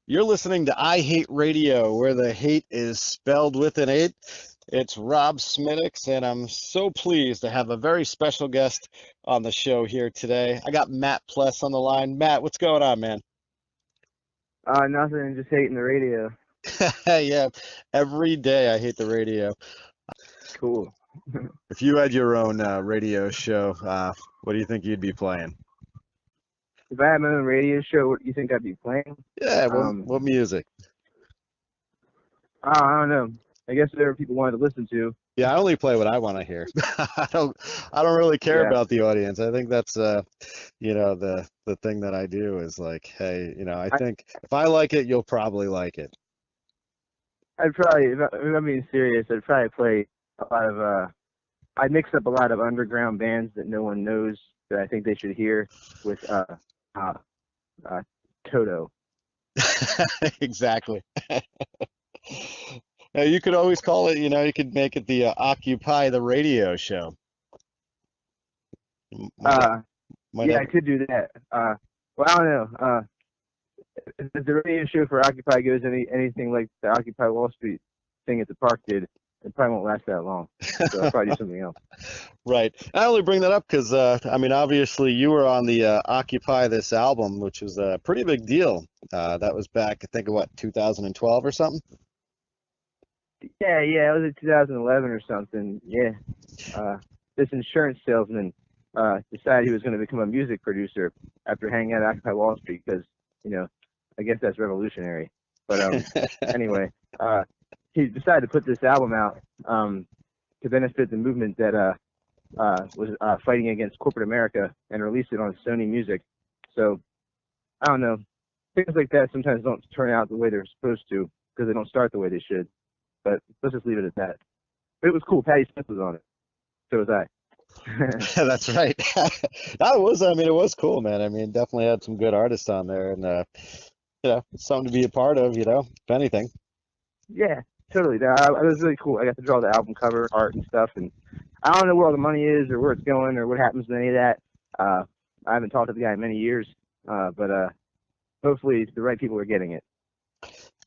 You're listening to I Hate Radio, where the hate is spelled with an 8. It's Rob Smittix, and I'm so pleased to have a very special guest on the show here today. I got Matt Pless on the line. Matt, what's going on, man? Nothing, just hating the radio. Yeah, every day I hate the radio. Cool. If you had your own radio show, what do you think you'd be playing? If I had my own radio show, what do you think I'd be playing? Yeah, Um, what music? I don't know. I guess there are people wanted to listen to. Yeah, I only play what I want to hear. I don't really care Yeah, about the audience. I think that's the thing that I do is like, hey, I I, think if I like it, you'll probably like it. I'd probably, if I'm being serious, I'd probably play a lot of, I'd mix up a lot of underground bands that no one knows that I think they should hear with, uh, uh, Toto. Exactly. You could always call it, you could make it the Occupy the Radio show. Might Uh, might yeah, have I could do that. Well, I don't know. If the radio show for Occupy goes anything like the Occupy Wall Street thing at the park did, it probably won't last that long. So I'll probably do something else. Right. I only bring that up because, I mean, obviously you were on the Occupy This album, which was a pretty big deal. That was back, I think, what, 2012 or something? Yeah, it was in 2011 or something. Yeah, this insurance salesman decided he was going to become a music producer after hanging out at Occupy Wall Street because, you know, I guess that's revolutionary. But anyway, he decided to put this album out to benefit the movement that was fighting against corporate America and released it on Sony Music. So I don't know. Things like that sometimes don't turn out the way they're supposed to because they don't start the way they should. But let's just leave it at that. But it was cool. Patty Smith was on it. So was I. That's right. I mean, it was cool, man. I mean, definitely had some good artists on there, and it's something to be a part of, if anything. Yeah, totally. It was really cool. I got to draw the album cover art and stuff. And I don't know where all the money is or where it's going or what happens to any of that. I haven't talked to the guy in many years. But hopefully the right people are getting it.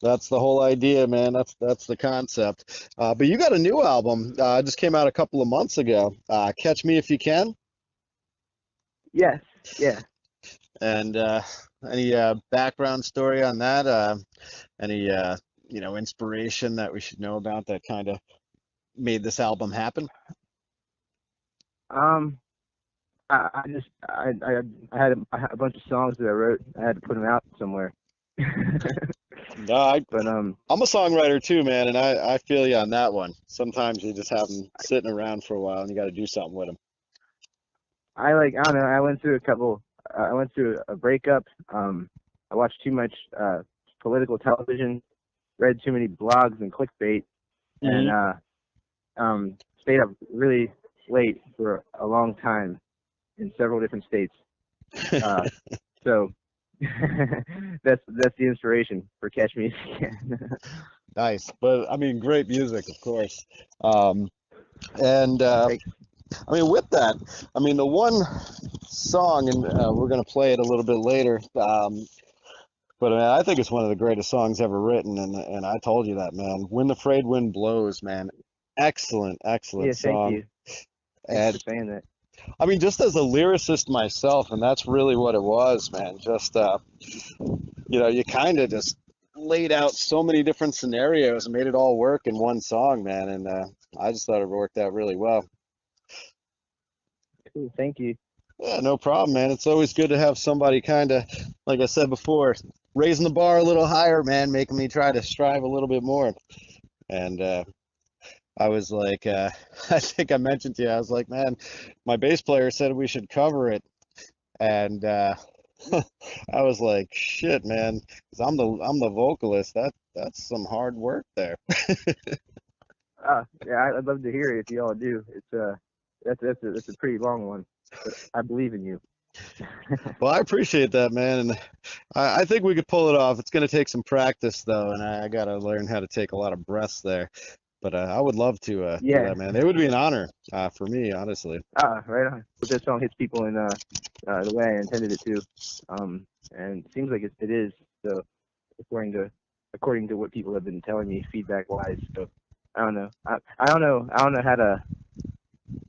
That's the whole idea, man. That's the concept. But you got a new album. Just came out a couple of months ago. Catch Me If You Can. Yes. Yeah. And any background story on that? Any inspiration that we should know about that kind of made this album happen? Um, I had a bunch of songs that I wrote. I had to put them out somewhere. No, But I'm a songwriter too, man, and I feel you on that one. Sometimes you just have them sitting around for a while, and you got to do something with them. I don't know. I went through a breakup. I watched too much political television, read too many blogs and clickbait, and Hmm. stayed up really late for a long time in several different states. Uh, so that's the inspiration for Catch Me If You Can. Nice, but I mean, great music, of course. Um, and Like, I mean, with that, I mean, the one song, and we're gonna play it a little bit later. But I think it's one of the greatest songs ever written, and I told you that, man. When the Frayed Wind Blows, man. Excellent, yeah, excellent thank song. you. Thanks for And saying that. I mean, just as a lyricist myself, and that's really what it was, man. Just you kind of just laid out so many different scenarios and made it all work in one song, man. And I just thought it worked out really well. Cool, thank you. Yeah, no problem, man. It's always good to have somebody kind of, like I said before, raising the bar a little higher, man, making me try to strive a little bit more. And I was like, I think I mentioned to you, I was like, man, my bass player said we should cover it. And I was like, shit, man, 'cause I'm the vocalist. That's some hard work there. Yeah, I'd love to hear it if you all do. It's that's a pretty long one, but I believe in you. Well, I appreciate that, man, and I think we could pull it off. It's going to take some practice, though, and I got to learn how to take a lot of breaths there. But I would love to do Yeah. that, man. It would be an honor for me, honestly. Right on. Hope that song hits people in the way I intended it to. And it seems like it is. So according to what people have been telling me feedback wise. So I don't know. I don't know how to.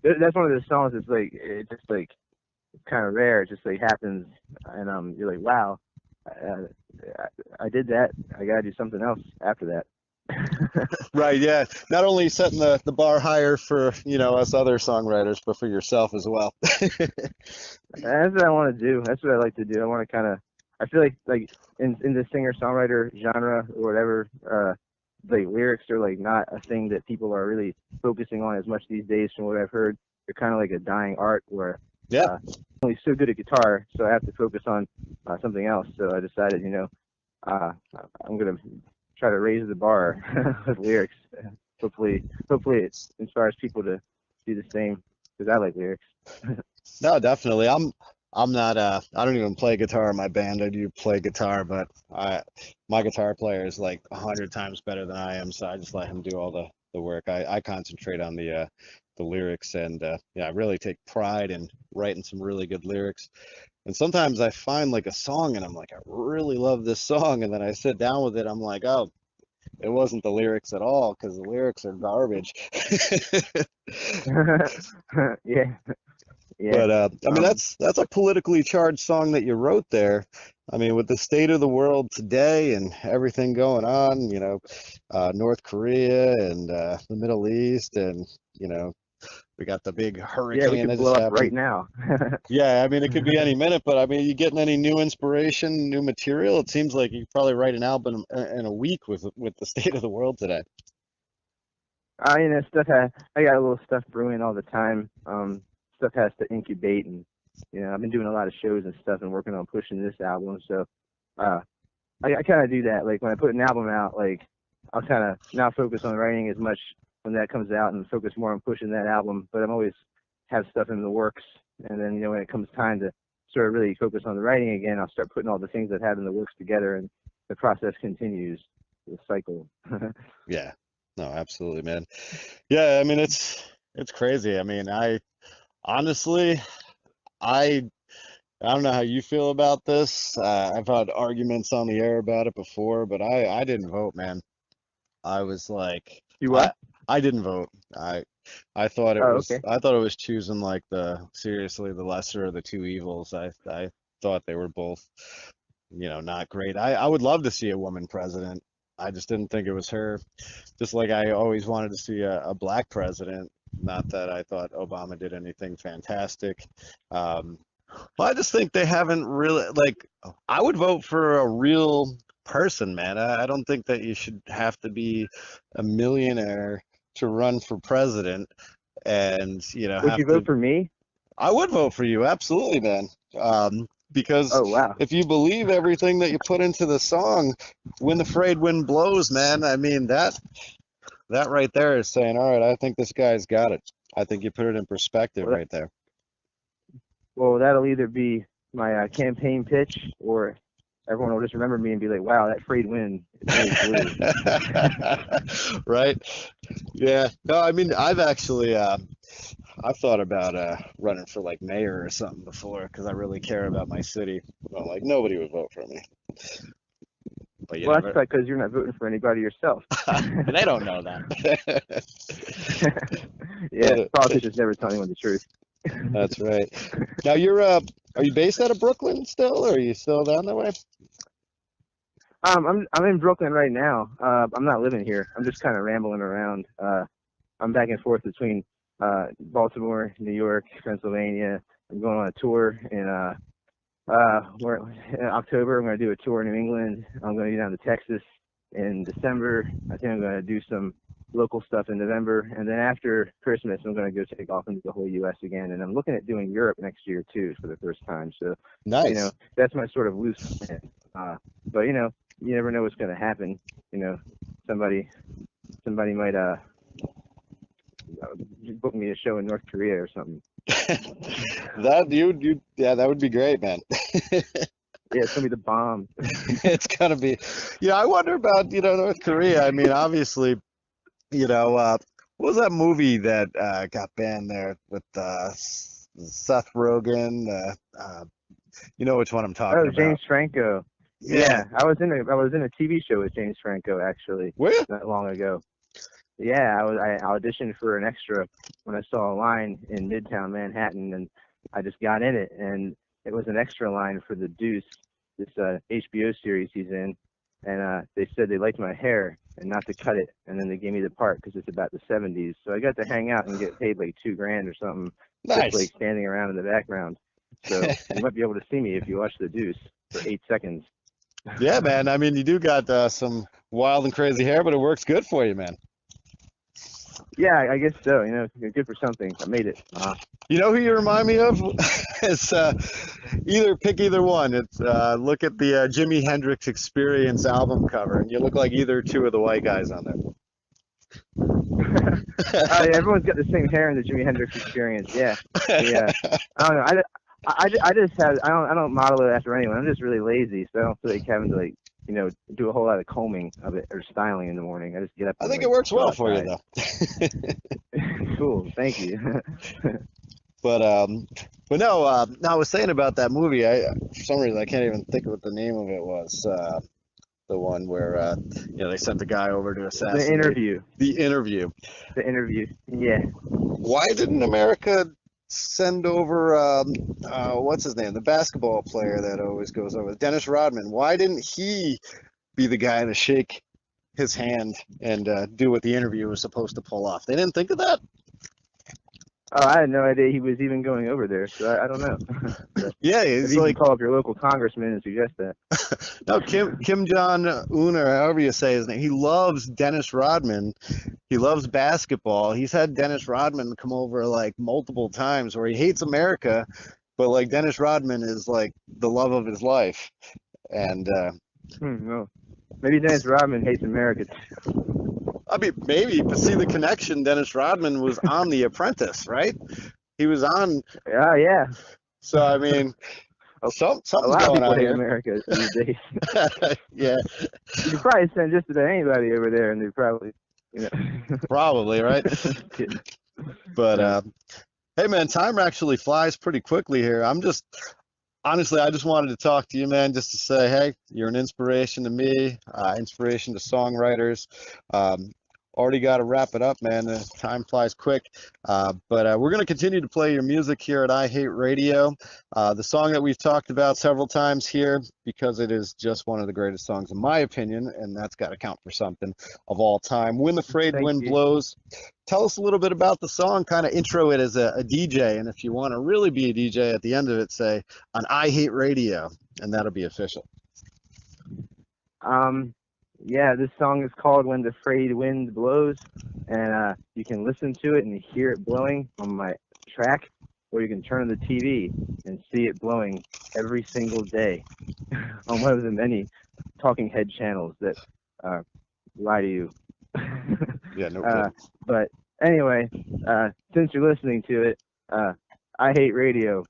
That's one of those songs that's like it just like kind of rare. It just like happens, and you're like, wow, uh, I did that. I gotta do something else after that. Right, yeah. Not only setting the bar higher for, us other songwriters, but for yourself as well. That's what I want to do. That's what I like to do. I want to kind of. I feel like in the singer songwriter genre or whatever, like lyrics are like not a thing that people are really focusing on as much these days. From what I've heard, they're kind of like a dying art where Yeah. I'm only so good at guitar, so I have to focus on something else. So I decided, uh, I'm gonna try to raise the bar with lyrics. Hopefully it inspires people to do the same because I like lyrics. No, definitely. I'm not I don't even play guitar in my band. I do play guitar, but my guitar player is like 100 times better than I am, so I just let him do all the work. I concentrate on the lyrics, and yeah, I really take pride in writing some really good lyrics. And sometimes I find like a song and I'm like, I really love this song, and then I sit down with it, I'm like, oh, it wasn't the lyrics at all because the lyrics are garbage. Yeah, yeah. But I mean, Um, that's a politically charged song that you wrote there. I mean, with the state of the world today and everything going on, North Korea and the Middle East, and we got the big yeah, we hurricane could that blow just up happened. right now. Yeah, I mean, it could be any minute, but I mean, you getting any new inspiration, new material? It seems like you could probably write an album in a week with the state of the world today. I got a little stuff brewing all the time. Stuff has to incubate, and I've been doing a lot of shows and stuff, and working on pushing this album. So, uh, I kind of do that. Like when I put an album out, like I'll kind of not focus on writing as much when that comes out, and focus more on pushing that album. But I'm always have stuff in the works, and then when it comes time to sort of really focus on the writing again, I'll start putting all the things I've had in the works together, and the process continues. The cycle. Yeah, no, absolutely, man. Yeah, I mean, it's crazy. I mean, honestly, I I don't know how you feel about this. I've had arguments on the air about it before, but I didn't vote, man. I was like, You I what? I didn't vote. I thought it Oh, was okay. I thought it was choosing like the lesser of the two evils. I thought they were both, not great. I would love to see a woman president. I just didn't think it was her. Just like I always wanted to see a black president. Not that I thought Obama did anything fantastic. Um, well, I just think they haven't really like. I would vote for a real person, man. I don't think that you should have to be a millionaire to run for president, and Would have you to. vote for me? I would vote for you, absolutely, man. Because Oh, wow. if you believe everything that you put into the song, "When the Frayed Wind Blows," man, I mean that right there is saying, all right, I think this guy's got it. I think you put it in perspective Well, right there. that'll either be my campaign pitch, or everyone will just remember me and be like, "Wow, that frayed wind really blew." Right? Yeah. No, I mean, I've thought about running for like mayor or something before because I really care about my city. Well, like nobody would vote for me, but you Well, that's never. because you're not voting for anybody yourself. They don't know that. Yeah, politicians never tell anyone the truth. That's right. Now are you based out of Brooklyn still, or are you still down that way? I'm in Brooklyn right now. I'm not living here. I'm just kind of rambling around. I'm back and forth between Baltimore, New York, Pennsylvania. I'm going on a tour in October. I'm going to do a tour in New England. I'm going to go down to Texas in December. I think I'm going to do some local stuff in November, and then after Christmas, I'm going to go take off into the whole U.S. again. And I'm looking at doing Europe next year too for the first time. So, Nice. that's my sort of loose plan. But you never know what's going to happen. You know, somebody might book me a show in North Korea or something. Yeah, that would be great, man. Yeah, it's gonna be the bomb. It's gonna be, I wonder about, North Korea. I mean, obviously, what was that movie that got banned there with Seth Rogen? You know which one I'm talking Oh, James about. Franco. Yeah, I was in a TV show with James Franco actually Were you? not long ago. Yeah, I auditioned for an extra when I saw a line in Midtown Manhattan, and I just got in it, and it was an extra line for The Deuce, this HBO series he's in, and they said they liked my hair and not to cut it, and then they gave me the part because it's about the '70s, so I got to hang out and get paid like $2,000 or something, Nice. just like standing around in the background. So you might be able to see me if you watch The Deuce for 8 seconds. Yeah, man. I mean, you do got some wild and crazy hair, but it works good for you, man. Yeah, I guess so. You know, you're good for something. I made it. You know who you remind me of? It's pick either one. It's look at the Jimi Hendrix Experience album cover, and you look like either two of the white guys on there. Everyone's got the same hair in the Jimi Hendrix Experience. Yeah. I don't know. I just have I don't model it after anyone. I'm just really lazy, so I don't feel like having to do a whole lot of combing of it or styling in the morning. I just get up. I think it works well for you though. Cool, thank you. But no, I was saying about that movie. For some reason I can't even think of what the name of it was. The one where they sent the guy over to assassinate. The Interview. The Interview. The Interview. Yeah. Why didn't America send over what's his name, the basketball player that always goes over, Dennis Rodman? Why didn't he be the guy to shake his hand and do what the Interview was supposed to pull off? They didn't think of that? Oh, I had no idea he was even going over there, so I don't know. Yeah, he's like, call up your local congressman and suggest that. No, Kim Jong-un, or however you say his name, he loves Dennis Rodman. He loves basketball. He's had Dennis Rodman come over like multiple times where he hates America, but like Dennis Rodman is like the love of his life. And no. Maybe Dennis Rodman hates America too. I mean, maybe, but see the connection. Dennis Rodman was on The Apprentice, right? He was on. Yeah. So I mean, something's going on here. A lot of people hate America these days. Yeah. You could probably send just about anybody over there, and they probably, Probably, right? But hey, man, time actually flies pretty quickly here. Honestly, I just wanted to talk to you, man, just to say, hey, you're an inspiration to me, inspiration to songwriters. Already got to wrap it up, man. Time flies quick. But we're going to continue to play your music here at I Hate Radio. The song that we've talked about several times here, because it is just one of the greatest songs, in my opinion, and that's got to count for something, of all time. When the Frayed Wind Blows. Tell us a little bit about the song, kind of intro it as a DJ, and if you want to really be a DJ at the end of it, say, on I Hate Radio, and that'll be official. Yeah, this song is called When the Frayed Wind Blows, and you can listen to it and hear it blowing on my track, or you can turn on the TV and see it blowing every single day on one of the many talking head channels that lie to you. Yeah, no kidding. But anyway, since you're listening to it, I Hate Radio.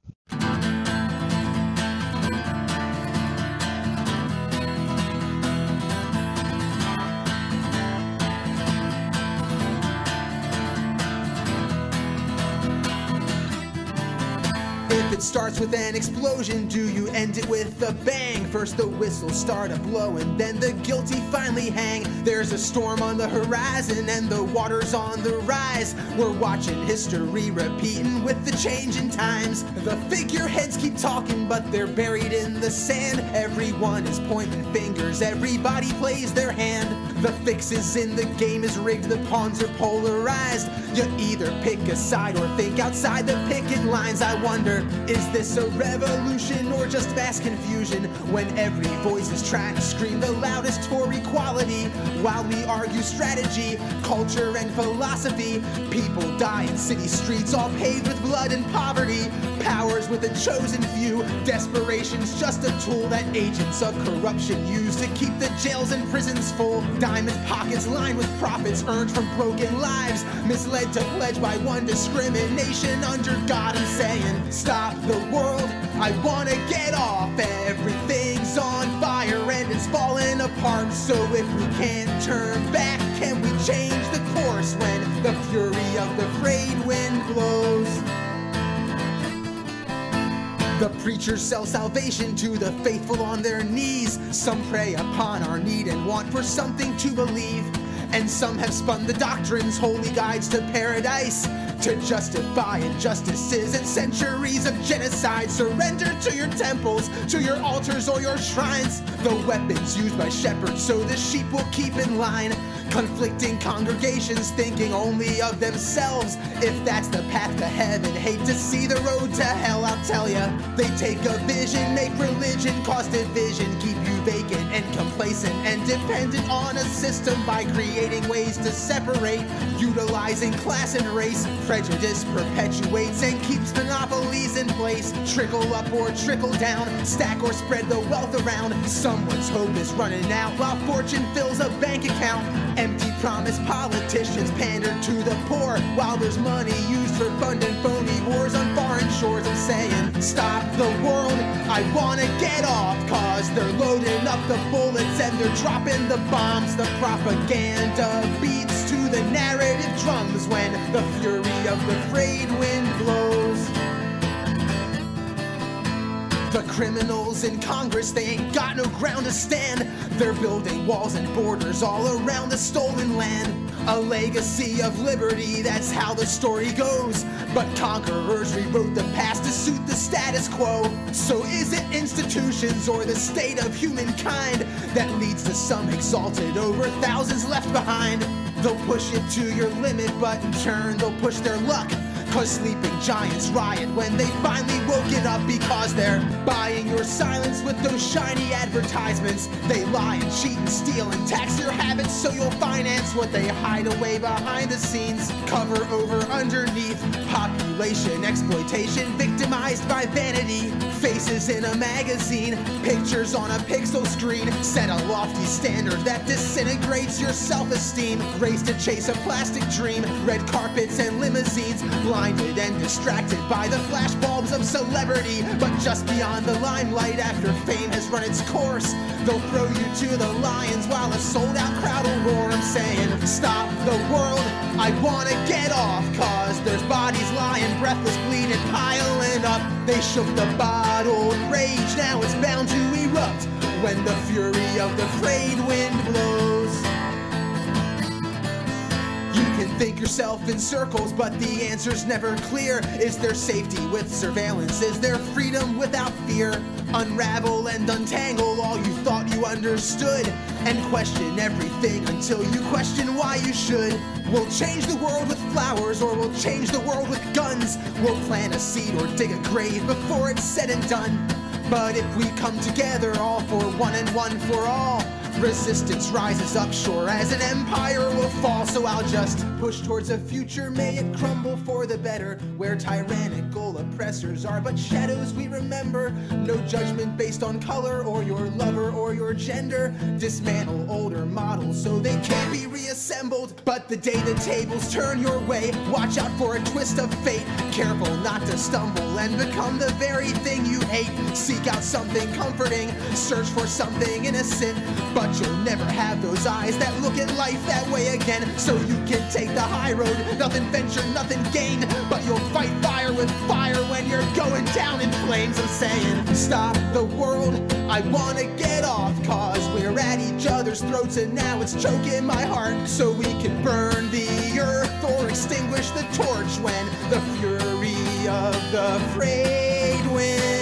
If it starts with an explosion, do you end it with a bang? First the whistles start a-blowing, then the guilty finally hang. There's a storm on the horizon and the water's on the rise. We're watching history repeating with the change in times. The figureheads keep talking, but they're buried in the sand. Everyone is pointing fingers, everybody plays their hand. The fixes in the game is rigged, the pawns are polarized. You either pick a side or think outside the picket lines. I wonder, is this a revolution or just mass confusion? When every voice is trying to scream the loudest for equality, while we argue strategy, culture and philosophy. People die in city streets all paved with blood and poverty. Powers with a chosen few, desperation's just a tool that agents of corruption use to keep the jails and prisons full. Diamond pockets lined with profits earned from broken lives, misled to pledge by one discrimination under God and saying, stop the world, I wanna get off. Everything's on fire and it's falling apart. So if we can't turn back, can we change the course when the fury of the frayed wind blows? The preachers sell salvation to the faithful on their knees. Some prey upon our need and want for something to believe. And some have spun the doctrines, holy guides to paradise, to justify injustices and centuries of genocide. Surrender to your temples, to your altars or your shrines, the weapons used by shepherds so the sheep will keep in line. Conflicting congregations thinking only of themselves. If that's the path to heaven, hate to see the road to hell, I'll tell ya. They take a vision, make religion, cause division, keep you vacant and complacent and dependent on a system by creating ways to separate, utilizing class and race. Prejudice perpetuates and keeps monopolies in place. Trickle up or trickle down, stack or spread the wealth around. Someone's hope is running out while fortune fills a bank account. Empty promise politicians pander to the poor, while there's money used for funding phony wars on foreign shores. I'm saying, stop the world, I wanna get off, cause they're loading up the bullets and they're dropping the bombs. The propaganda beats to the narrative drums when the fury of the frayed wind blows. The criminals in Congress, they ain't got no ground to stand. They're building walls and borders all around the stolen land. A legacy of liberty, that's how the story goes. But conquerors rewrote the past to suit the status quo. So is it institutions or the state of humankind that leads to some exalted over thousands left behind? They'll push it to your limit, but in turn they'll push their luck. Cause sleeping giants riot when they finally woken up, because they're buying your silence with those shiny advertisements. They lie and cheat and steal and tax your habits so you'll finance what they hide away behind the scenes. Cover over underneath population exploitation, victimized by vanity. Faces in a magazine, pictures on a pixel screen. Set a lofty standard that disintegrates your self-esteem. Race to chase a plastic dream, red carpets and limousines. Blinded and distracted by the flashbulbs of celebrity. But just beyond the limelight, after fame has run its course, they'll throw you to the lions while a sold-out crowd will roar. I'm saying, stop the world, I wanna get off, cause there's bodies lying, breathless, bleeding, piling up. They shook the bottled rage, now it's bound to erupt when the fury of the frayed wind blows. You can think yourself in circles, but the answer's never clear. Is there safety with surveillance? Is there freedom without fear? Unravel and untangle all you thought you understood, and question everything until you question why you should. We'll change the world with flowers, or we'll change the world with guns. We'll plant a seed or dig a grave before it's said and done. But if we come together, all for one and one for all, resistance rises up, sure as an empire will fall. So I'll just push towards a future, may it crumble for the better, where tyrannical oppressors are but shadows we remember. No judgment based on color or your lover or your gender. Dismantle older models so they can't be reassembled. But the day the tables turn your way, watch out for a twist of fate. Careful not to stumble and become the very thing you hate. Seek out something comforting, search for something innocent, but you'll never have those eyes that look at life that way again. So you can take the high road, nothing venture, nothing gain, but you'll fight fire with fire when you're going down in flames. I'm saying, stop the world, I wanna get off, cause we're at each other's throats and now it's choking my heart. So we can burn the earth or extinguish the torch when the fury of the frayed wind